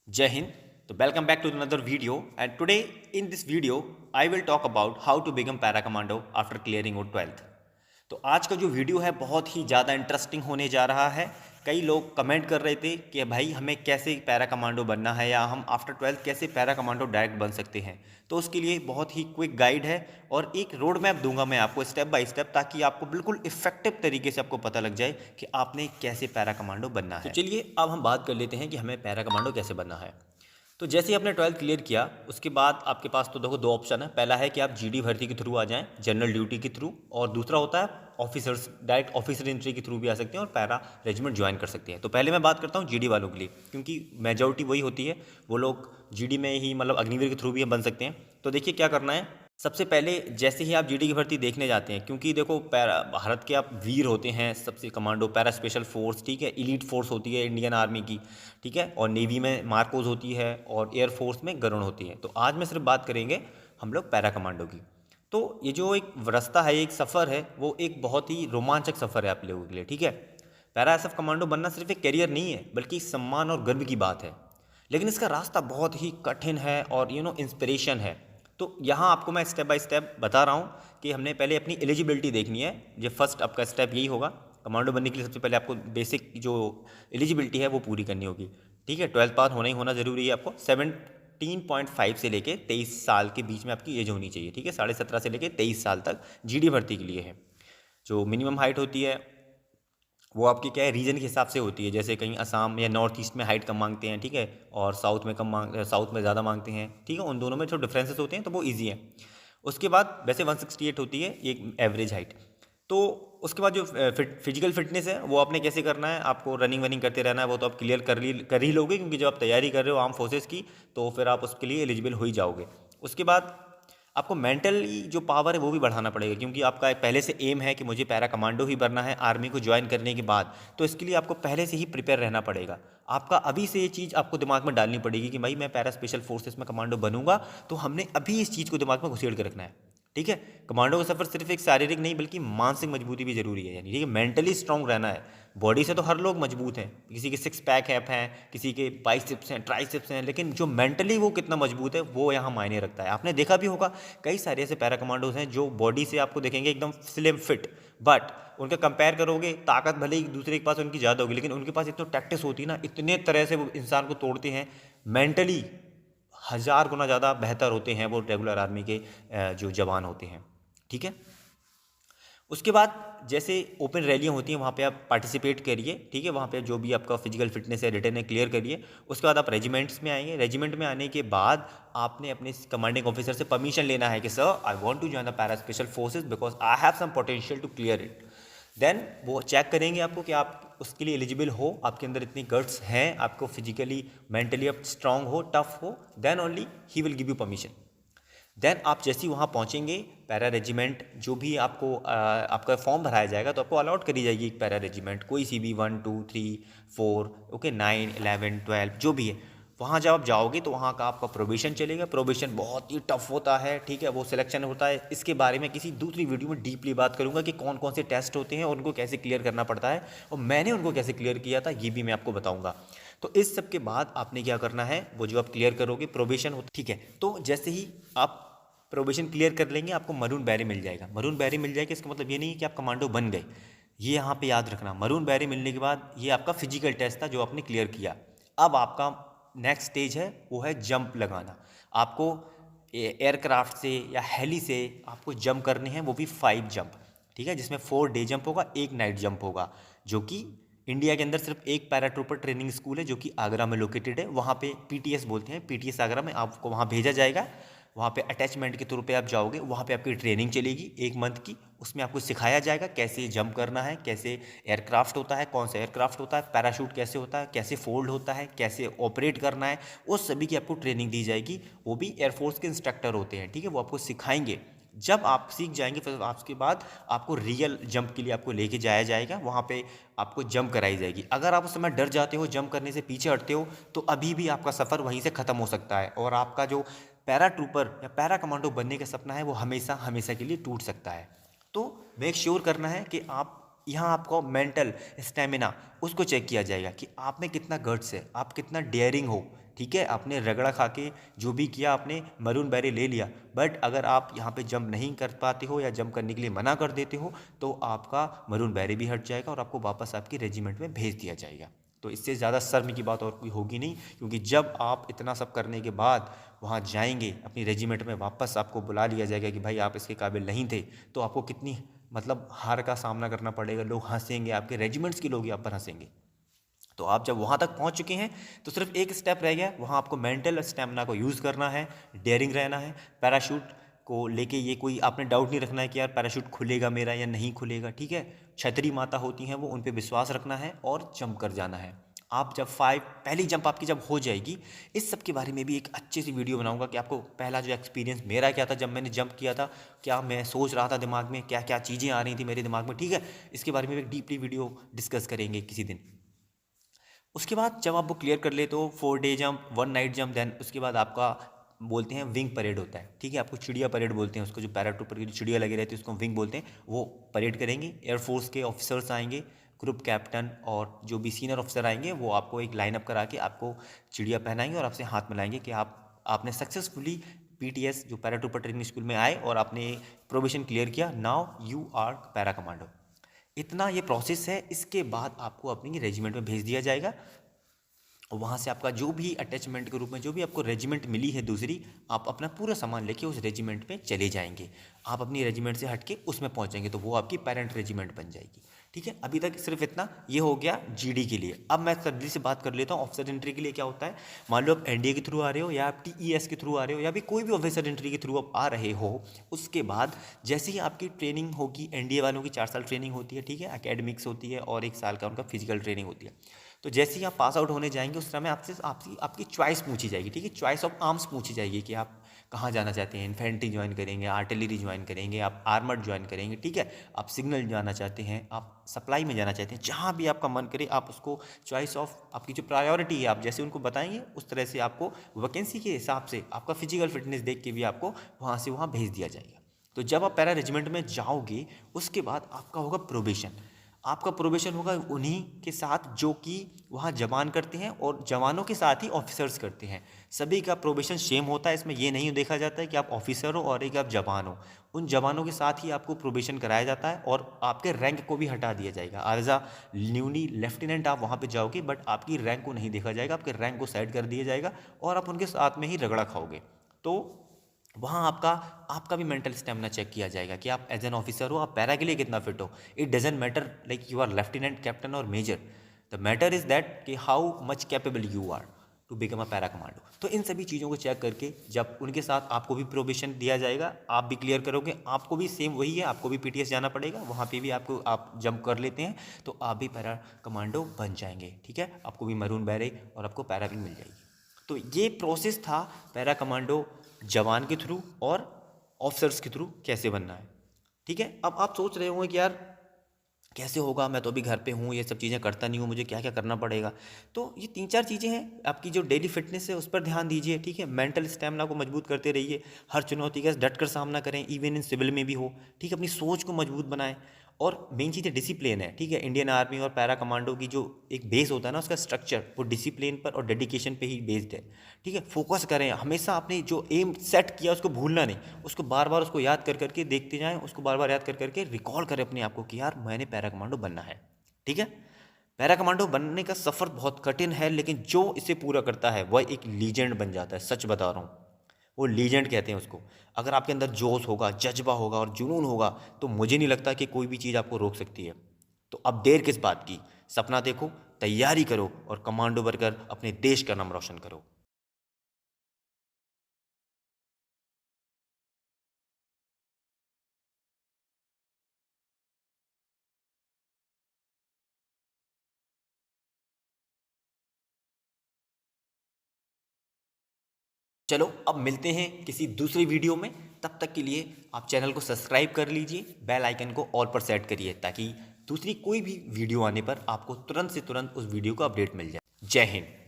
Jai Hind. So welcome back to another video, and today in this video I will talk about how to become para commando after clearing your 12th. तो आज का जो video है बहुत ही ज़्यादा interesting होने जा रहा है। कई लोग कमेंट कर रहे थे कि भाई हमें कैसे पैरा कमांडो बनना है या हम आफ्टर 12th कैसे पैरा कमांडो डायरेक्ट बन सकते हैं। तो उसके लिए बहुत ही क्विक गाइड है और एक रोड मैप दूंगा मैं आपको स्टेप बाय स्टेप, ताकि आपको बिल्कुल इफेक्टिव तरीके से आपको पता लग जाए कि आपने कैसे पैरा कमांडो बनना है। तो चलिए अब हम बात कर लेते हैं कि हमें पैरा कमांडो कैसे बनना है। तो जैसे ही आपने 12th क्लियर किया उसके बाद आपके पास तो देखो दो ऑप्शन है। पहला है कि आप जीडी भर्ती के थ्रू आ जाएं, जनरल ड्यूटी के थ्रू, और दूसरा होता है ऑफिसर्स, डायरेक्ट ऑफिसर एंट्री के थ्रू भी आ सकते हैं और पैरा रेजिमेंट ज्वाइन कर सकते हैं। तो पहले मैं बात करता हूँ जीडी वालों के लिए, क्योंकि मेजॉरिटी वही होती है, वो लोग जीडी में ही मतलब अग्निवीर के थ्रू भी बन सकते हैं। तो देखिए क्या करना है। सबसे पहले जैसे ही आप जीडी की भर्ती देखने जाते हैं, क्योंकि देखो भारत के आप वीर होते हैं, सबसे कमांडो पैरा स्पेशल फोर्स, ठीक है, इलीट फोर्स होती है इंडियन आर्मी की, ठीक है, और नेवी में मार्कोज होती है और एयरफोर्स में गरुड़ होती है। तो आज मैं सिर्फ बात करेंगे हम लोग पैरा कमांडो की। तो ये जो एक रास्ता है, एक सफ़र है, वो एक बहुत ही रोमांचक सफ़र है आप लोगों के लिए, ठीक है। पैरा एसएफ कमांडो बनना सिर्फ एक करियर नहीं है, बल्कि सम्मान और गर्व की बात है। लेकिन इसका रास्ता बहुत ही कठिन है और इंस्पिरेशन है। तो यहाँ आपको मैं स्टेप बाय स्टेप बता रहा हूँ कि हमने पहले अपनी एलिजिबिलिटी देखनी है। ये फर्स्ट आपका स्टेप यही होगा। कमांडो बनने के लिए सबसे पहले आपको बेसिक जो एलिजिबिलिटी है वो पूरी करनी होगी, ठीक है। 12th पास होना ही होना ज़रूरी है। आपको 17.5 से लेके 23 साल के बीच में आपकी एज होनी चाहिए, ठीक है। 17.5 से लेके 23 साल तक जीडी भर्ती के लिए है। जो मिनिमम हाइट होती है वो आपकी क्या है, रीजन के हिसाब से होती है। जैसे कहीं असम या नॉर्थ ईस्ट में हाइट कम मांगते हैं, ठीक है, और साउथ में ज़्यादा मांगते हैं, ठीक है। उन दोनों में जो डिफरेंसेस होते हैं तो वो ईजी है। उसके बाद वैसे 168 होती है एक एवरेज हाइट। तो उसके बाद जो फिजिकल फिटनेस है वो आपने कैसे करना है, आपको रनिंग वनिंग करते रहना है। वो तो आप क्लियर कर ही लोगे, क्योंकि जब आप तैयारी कर रहे हो आर्म फोर्सेस की तो फिर आप उसके लिए एलिजिबल हो ही जाओगे। उसके बाद आपको मेंटली जो पावर है वो भी बढ़ाना पड़ेगा, क्योंकि आपका एक पहले से एम है कि मुझे पैरा कमांडो ही बनना है आर्मी को ज्वाइन करने के बाद। तो इसके लिए आपको पहले से ही प्रिपेयर रहना पड़ेगा। आपका अभी से ये चीज़ आपको दिमाग में डालनी पड़ेगी कि भाई मैं पैरा स्पेशल फोर्सेस में कमांडो बनूंगा, तो हमने अभी इस चीज़ को दिमाग में घुसेड़ के रखना है, ठीक है। कमांडो का सफर सिर्फ एक शारीरिक नहीं बल्कि मानसिक मजबूती भी जरूरी है, यानी ठीक है, मेंटली स्ट्रांग रहना है। बॉडी से तो हर लोग मजबूत हैं, किसी के 6 पैक ऐप हैं, किसी के बाइसेप्स हैं, ट्राइसेप्स हैं, लेकिन जो मेंटली वो कितना मजबूत है वो यहाँ मायने रखता है। आपने देखा भी होगा कई सारे ऐसे पैरा कमांडोज हैं जो बॉडी से आपको देखेंगे एकदम स्लिम फिट, बट उनका कंपेयर करोगे ताकत भले ही दूसरे के पास उनकी ज़्यादा होगी, लेकिन उनके पास इतनी टैक्टिस होती है ना, इतने तरह से वो इंसान को तोड़ते हैं। मेंटली 1000 गुना ज़्यादा बेहतर होते हैं वो रेगुलर आर्मी के जो जवान होते हैं, ठीक है। उसके बाद जैसे ओपन रैलियाँ होती हैं वहाँ पे आप पार्टिसिपेट करिए, ठीक है। वहाँ पे जो भी आपका फिजिकल फिटनेस है रिटर्न है क्लियर करिए। उसके बाद आप रेजिमेंट्स में आएंगे। रेजिमेंट में आने के बाद आपने अपने कमांडिंग ऑफिसर से परमिशन लेना है कि sir I want to join the para special forces because I have some potential to clear it. Then वो चेक करेंगे आपको कि आप उसके लिए एलिजिबल हो, आपके अंदर इतनी गट्स हैं, आपको फिजिकली मेंटली आप स्ट्रांग हो, टफ हो, then only he will give you permission. Then आप जैसे ही वहाँ पहुँचेंगे, पैरा रेजिमेंट जो भी आपको आपका फॉर्म भराया जाएगा तो आपको अलॉट करी जाएगी एक पैरा रेजिमेंट, कोई सी भी 1 2 3 4, ओके, 9 11 12 जो भी है। वहाँ जब आप जाओगे तो वहाँ का आपका प्रोबेशन चलेगा। प्रोबेशन बहुत ही टफ होता है, ठीक है, वो सिलेक्शन होता है। इसके बारे में किसी दूसरी वीडियो में डीपली बात करूँगा कि कौन कौन से टेस्ट होते हैं और उनको कैसे क्लियर करना पड़ता है, और मैंने उनको कैसे क्लियर किया था ये भी मैं आपको बताऊँगा। तो इस सब के बाद आपने क्या करना है, वो जो आप क्लियर करोगे प्रोबेशन होता, ठीक है। तो जैसे ही आप प्रोबेशन क्लियर कर लेंगे आपको मरून बैरी मिल जाएगा। मरून बैरी मिल जाएगा इसका मतलब ये नहीं है कि आप कमांडो बन गए, ये यहाँ पे याद रखना। मरून बैरी मिलने के बाद ये आपका फिजिकल टेस्ट था जो आपने क्लियर किया। अब आपका नेक्स्ट स्टेज है वो है जंप लगाना। आपको एयरक्राफ्ट से या हेली से आपको जंप करने हैं, वो भी 5 जंप, ठीक है, जिसमें 4 डे जंप होगा, 1 नाइट जंप होगा। जो कि इंडिया के अंदर सिर्फ एक पैराट्रूपर ट्रेनिंग स्कूल है जो कि आगरा में लोकेटेड है। वहाँ पे पीटीएस बोलते हैं, पीटीएस आगरा में आपको वहाँ भेजा जाएगा। वहाँ पे अटैचमेंट के थ्रू पे आप जाओगे, वहाँ पे आपकी ट्रेनिंग चलेगी 1 मंथ की। उसमें आपको सिखाया जाएगा कैसे जंप करना है, कैसे एयरक्राफ्ट होता है, कौन सा एयरक्राफ्ट होता है, पैराशूट कैसे होता है, कैसे फोल्ड होता है, कैसे ऑपरेट करना है, उस सभी की आपको ट्रेनिंग दी जाएगी। वो भी एयरफोर्स के इंस्ट्रक्टर होते हैं, ठीक है, वो आपको सिखाएंगे। जब आप सीख जाएंगे फिर आपके बाद आपको रियल जंप के लिए आपको लेके जाया जाएगा, वहाँ पे आपको जंप कराई जाएगी। अगर आप उस समय डर जाते हो, जंप करने से पीछे हटते हो, तो अभी भी आपका सफ़र वहीं से ख़त्म हो सकता है और आपका जो पैरा ट्रूपर या पैरा कमांडो बनने का सपना है वो हमेशा हमेशा के लिए टूट सकता है। तो मेक श्योर करना है कि आप यहाँ आपको मेंटल स्टेमिना उसको चेक किया जाएगा कि आप में कितना गट्स है, आप कितना डेयरिंग हो। ठीक है, आपने रगड़ा खा के जो भी किया, आपने मरून बैरी ले लिया, बट अगर आप यहाँ पे जंप नहीं कर पाते हो या जंप करने के लिए मना कर देते हो तो आपका मरून बैरी भी हट जाएगा और आपको वापस आपकी रेजिमेंट में भेज दिया जाएगा। तो इससे ज़्यादा शर्म की बात और कोई होगी नहीं, क्योंकि जब आप इतना सब करने के बाद वहाँ जाएंगे अपनी रेजिमेंट में, वापस आपको बुला लिया जाएगा कि भाई आप इसके काबिल नहीं थे, तो आपको कितनी मतलब हार का सामना करना पड़ेगा। लोग हंसेंगे, आपके रेजिमेंट्स के लोग ही आप पर हंसेंगे। तो आप जब वहाँ तक पहुँच चुके हैं तो सिर्फ एक स्टेप रह गया, वहाँ आपको मेंटल स्टेमिना को यूज़ करना है, डेयरिंग रहना है। पैराशूट को लेके ये कोई आपने डाउट नहीं रखना है कि यार पैराशूट खुलेगा मेरा या नहीं खुलेगा। ठीक है, छतरी माता होती हैं वो, उन पे विश्वास रखना है और जंप कर जाना है। आप जब पहली जंप आपकी जब हो जाएगी, इस सब के बारे में भी एक अच्छी सी वीडियो बनाऊंगा कि आपको पहला जो एक्सपीरियंस मेरा क्या था जब मैंने जंप किया था, क्या मैं सोच रहा था दिमाग में, क्या क्या चीज़ें आ रही थी मेरे दिमाग में। ठीक है, इसके बारे में एक डीपली वीडियो डिस्कस करेंगे किसी दिन। उसके बाद जब आप वो क्लियर कर ले तो 4 day jump, 1 night jump, then उसके बाद आपका बोलते हैं विंग परेड होता है। ठीक है, आपको चिड़िया परेड बोलते हैं उसको, जो पैराट्रूपर की जो चिड़िया लगी रहती है उसको विंग बोलते हैं। वो परेड करेंगे, एयरफोर्स के ऑफिसर्स आएंगे, ग्रुप कैप्टन और जो भी सीनियर ऑफिसर आएंगे वो आपको एक लाइनअप करा के आपको चिड़िया पहनाएंगे और आपसे हाथ मिलाएंगे कि आपने सक्सेसफुली पीटीएस जो पैराट्रूपर ट्रेनिंग स्कूल में आए और आपने प्रोबेशन क्लियर किया, now you are para commando. इतना ये प्रोसेस है। इसके बाद आपको अपनी रेजिमेंट में भेज दिया जाएगा और वहाँ से आपका जो भी अटैचमेंट के रूप में जो भी आपको रेजिमेंट मिली है दूसरी, आप अपना पूरा सामान लेके उस रेजिमेंट में चले जाएंगे। आप अपनी रेजिमेंट से हटके उसमें पहुँचेंगे तो वो आपकी पेरेंट रेजिमेंट बन जाएगी। ठीक है, अभी तक सिर्फ इतना ये हो गया जीडी के लिए। अब मैं जल्दी से बात कर लेता हूँ ऑफिसर एंट्री के लिए क्या होता है। मान लो आप एनडीए के थ्रू आ रहे हो या आप टीईएस के थ्रू आ रहे हो या भी कोई भी ऑफिसर एंट्री के थ्रू आप आ रहे हो, उसके बाद जैसे ही आपकी ट्रेनिंग होगी, एनडीए वालों की 4 साल ट्रेनिंग होती है। ठीक है, एकेडमिक्स होती है और 1 साल का उनका फिजिकल ट्रेनिंग होती है। तो जैसे ही आप पास आउट होने जाएंगे उस समय आपसे आपकी चॉइस पूछी जाएगी। ठीक है, चॉइस ऑफ आर्म्स पूछी जाएगी कि आप कहाँ जाना चाहते हैं। इन्फेंट्री ज्वाइन करेंगे, आर्टिलरी ज्वाइन करेंगे, आप आर्मर्ड ज्वाइन करेंगे। ठीक है, आप सिग्नल जाना चाहते हैं, आप सप्लाई में जाना चाहते हैं, जहाँ भी आपका मन करे आप उसको चॉइस ऑफ आपकी जो प्रायोरिटी है आप जैसे उनको बताएंगे उस तरह से आपको वैकेंसी के हिसाब से आपका फिजिकल फिटनेस देख के भी आपको वहाँ से वहाँ भेज दिया जाएगा। तो जब आप पैरा रेजिमेंट में जाओगे उसके बाद आपका होगा प्रोबेशन। आपका प्रोबेशन होगा उन्हीं के साथ जो कि वहाँ जवान करते हैं और जवानों के साथ ही ऑफिसर्स करते हैं। सभी का प्रोबेशन सेम होता है, इसमें ये नहीं देखा जाता है कि आप ऑफिसर हो और एक आप जवान हो। उन जवानों के साथ ही आपको प्रोबेशन कराया जाता है और आपके रैंक को भी हटा दिया जाएगा। एज अ न्यूली लेफ्टिनेंट आप वहाँ पे जाओगे बट आपकी रैंक को नहीं देखा जाएगा, आपके रैंक को साइड कर दिया जाएगा और आप उनके साथ में ही रगड़ा खाओगे। तो वहाँ आपका आपका भी मेंटल स्टेमिना चेक किया जाएगा कि आप एज एन ऑफिसर हो, आप पैरा के लिए कितना फिट हो। It doesn't matter like you are lieutenant, captain और major. The matter is that कि how much capable you are to become a para commando. तो इन सभी चीज़ों को चेक करके जब उनके साथ आपको भी प्रोबेशन दिया जाएगा, आप भी क्लियर करोगे, आपको भी सेम वही है, आपको भी पीटीएस जाना पड़ेगा, वहाँ पे भी आपको आप जंप कर लेते हैं तो आप भी पैरा कमांडो बन जाएंगे। ठीक है, आपको भी मरून बैरेक और आपको पैरा भी मिल जाएगी। तो ये प्रोसेस था पैरा कमांडो जवान के थ्रू और ऑफिसर्स के थ्रू कैसे बनना है। ठीक है, अब आप सोच रहे होंगे कि यार कैसे होगा, मैं तो अभी घर पे हूँ, ये सब चीज़ें करता नहीं हूँ, मुझे क्या क्या करना पड़ेगा। तो ये 3-4 चीज़ें हैं। आपकी जो डेली फिटनेस है उस पर ध्यान दीजिए। ठीक है, मेंटल स्टेमिना को मजबूत करते रहिए, हर चुनौती का डट कर सामना करें, इवन इन सिविल में भी हो। ठीक है, अपनी सोच को मजबूत बनाएं और मेन चीज़ है डिसिप्लिन है। ठीक है, इंडियन आर्मी और पैरा कमांडो की जो एक बेस होता है ना, उसका स्ट्रक्चर वो डिसिप्लिन पर और डेडिकेशन पे ही बेस्ड है। ठीक है, फोकस करें हमेशा, आपने जो एम सेट किया उसको भूलना नहीं, उसको बार बार उसको याद कर करके देखते जाएं, उसको बार बार याद कर करके रिकॉल करें अपने आप को कि यार मैंने पैरा कमांडो बनना है। ठीक है, पैरा कमांडो बनने का सफ़र बहुत कठिन है, लेकिन जो इसे पूरा करता है वह एक लीजेंड बन जाता है। सच बता रहा हूँ, वो लीजेंड कहते हैं उसको। अगर आपके अंदर जोश होगा, जज्बा होगा और जुनून होगा तो मुझे नहीं लगता कि कोई भी चीज़ आपको रोक सकती है। तो अब देर किस बात की, सपना देखो, तैयारी करो और कमांडो बनकर अपने देश का नाम रोशन करो। चलो अब मिलते हैं किसी दूसरी वीडियो में। तब तक के लिए आप चैनल को सब्सक्राइब कर लीजिए, बेल आइकन को ऑल पर सेट करिए ताकि दूसरी कोई भी वीडियो आने पर आपको तुरंत से तुरंत उस वीडियो का अपडेट मिल जाए। जय हिंद।